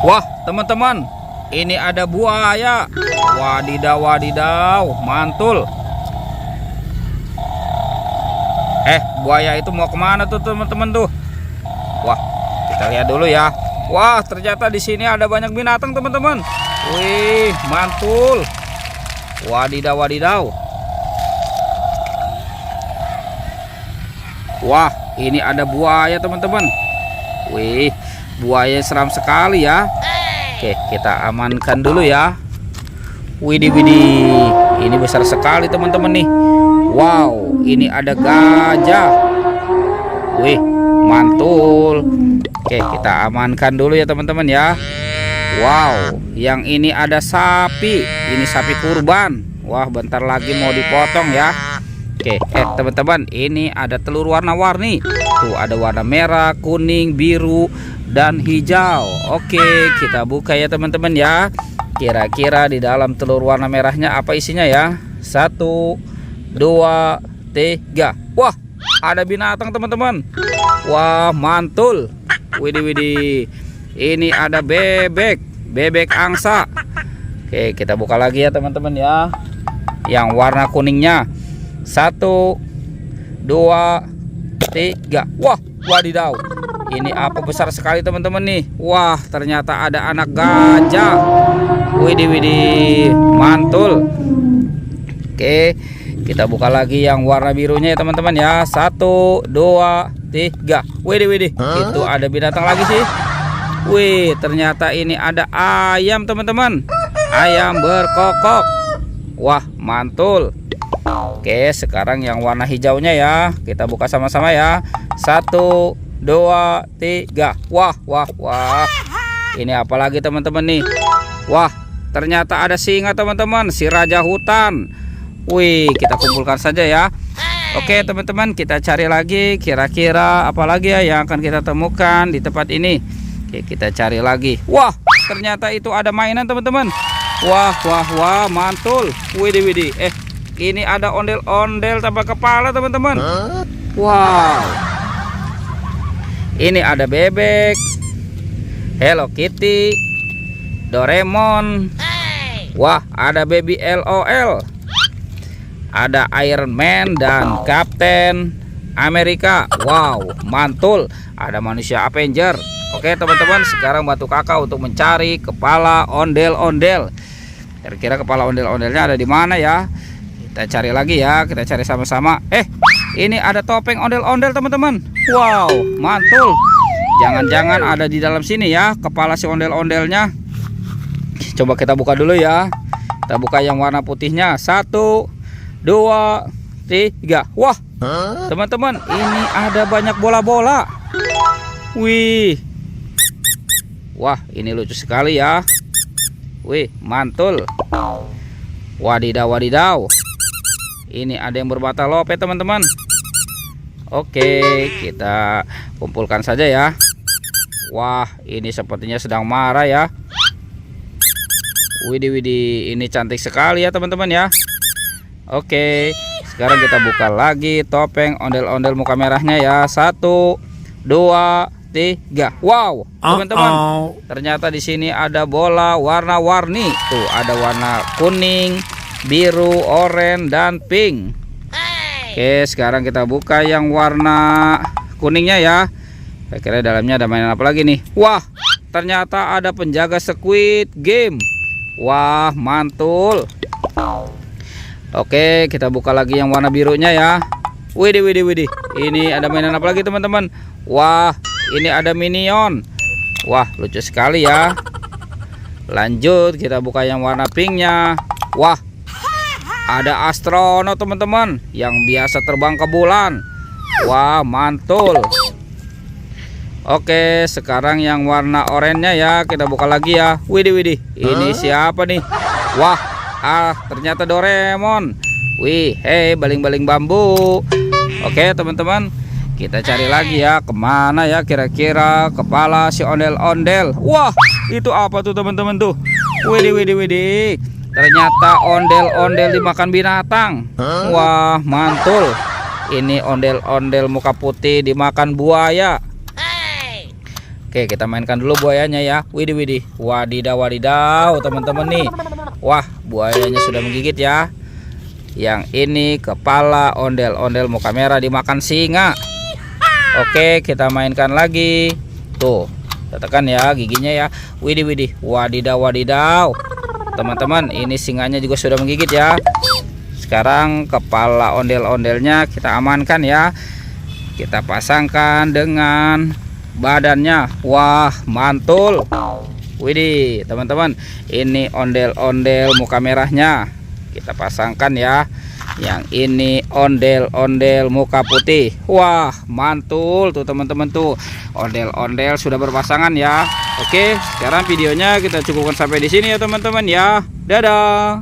Wah, teman-teman, ini ada buaya. Wadidaw, wadidaw, mantul. Buaya itu mau kemana tuh teman-teman tuh? Wah, kita lihat dulu ya. Wah, ternyata di sini ada banyak binatang teman-teman. Wih, mantul. Wadidaw, wadidaw. Wah, ini ada buaya teman-teman. Wih, buaya seram sekali ya. Oke, kita amankan dulu ya. Widih, widih, ini besar sekali teman-teman nih. Wow, ini ada gajah. Wih, mantul. Oke, kita amankan dulu ya teman-teman ya. Wow, yang ini ada sapi. Ini sapi kurban. Wah, bentar lagi mau dipotong ya. Oke, teman-teman, ini ada telur warna-warni. Tuh ada warna merah, kuning, biru, dan hijau. Oke, kita buka ya teman-teman ya. Kira-kira di dalam telur warna merahnya apa isinya ya? 1, 2, 3. Wah, ada binatang teman-teman. Wah, mantul. Widih, widih. Ini ada bebek, bebek angsa. Oke, kita buka lagi ya teman-teman ya. Yang warna kuningnya. 1, 2, 3. Wah, wadidaw. Ini apa besar sekali teman-teman nih. Wah, ternyata ada anak gajah. Widih, widih, mantul. Oke, kita buka lagi yang warna birunya ya teman-teman ya. 1, 2, 3. Widih, widih, itu ada binatang lagi sih. Wih, ternyata ini ada ayam teman-teman. Ayam berkokok. Wah, mantul. Oke, sekarang yang warna hijaunya ya. Kita buka sama-sama ya. 1, 2, 3. Wah, wah, wah. Ini apa lagi teman-teman nih? Wah, ternyata ada singa teman-teman, si raja hutan. Wih, kita kumpulkan saja ya. Oke teman-teman, kita cari lagi. Kira-kira apa lagi ya yang akan kita temukan di tempat ini? Oke, kita cari lagi. Wah, ternyata itu ada mainan teman-teman. Wah, wah, wah, mantul. Widih, widih. Ini ada ondel-ondel tanpa kepala teman-teman. Wow. Ini ada bebek, Hello Kitty, Doraemon. Wah, ada baby LOL. Ada Iron Man dan Captain Amerika. Wow, mantul. Ada manusia Avenger. Oke teman-teman, sekarang bantu kakak untuk mencari kepala ondel-ondel. Kira-kira kepala ondel-ondelnya ada di mana ya? Kita cari lagi ya, kita cari sama-sama. Ini ada topeng ondel-ondel teman-teman. Wow, mantul. Jangan-jangan ada di dalam sini ya kepala si ondel-ondelnya. Coba kita buka dulu ya. Kita buka yang warna putihnya. 1, 2, 3. Wah, teman-teman, ini ada banyak bola-bola. Wih. Wah, ini lucu sekali ya. Wih, mantul. Wadidaw, wadidaw. Ini ada yang berbata lope teman-teman. Oke, kita kumpulkan saja ya. Wah, ini sepertinya sedang marah ya. Widih, widih, ini cantik sekali ya teman-teman ya. Oke, sekarang kita buka lagi topeng ondel-ondel muka merahnya ya. 1, 2, 3. Wow, teman-teman, ternyata di sini ada bola warna-warni. Tuh, ada warna kuning, biru, oranye, dan pink. Oke, sekarang kita buka yang warna kuningnya ya. Kira-kira dalamnya ada mainan apa lagi nih? Wah, ternyata ada penjaga Squid Game. Wah, mantul. Oke, kita buka lagi yang warna birunya ya. Widih, widih, widih. Ini ada mainan apa lagi teman-teman? Wah, ini ada Minion. Wah, lucu sekali ya. Lanjut, kita buka yang warna pinknya. Wah, ada astronot teman-teman yang biasa terbang ke bulan. Wah, mantul. Oke, sekarang yang warna oranye ya. Kita buka lagi ya. Widih, widih. Ini siapa nih? Wah, ternyata Doraemon. Wih, baling-baling bambu. Oke teman-teman, kita cari lagi ya. Kemana ya kira-kira kepala si ondel-ondel? Wah, itu apa tuh teman-teman tuh? Widih, widih, widih. Ternyata ondel-ondel dimakan binatang. Wah, mantul. Ini ondel-ondel muka putih dimakan buaya. Oke, kita mainkan dulu buayanya ya. Widih widih. Wadidaw wadidaw teman-teman nih. Wah, buayanya sudah menggigit ya. Yang ini kepala ondel-ondel muka merah dimakan singa. Oke, kita mainkan lagi. Tuh, tekan ya giginya ya. Widih widih. Wadidaw wadidaw. Teman-teman, ini singanya juga sudah menggigit ya. Sekarang kepala ondel-ondelnya kita amankan ya. Kita pasangkan dengan badannya. Wah, mantul. Widih, teman-teman, ini ondel-ondel muka merahnya. Kita pasangkan ya. Yang ini ondel-ondel muka putih. Wah, mantul tuh teman-teman tuh. Ondel-ondel sudah berpasangan ya. Oke, sekarang videonya kita cukupkan sampai di sini ya teman-teman ya. Dadah.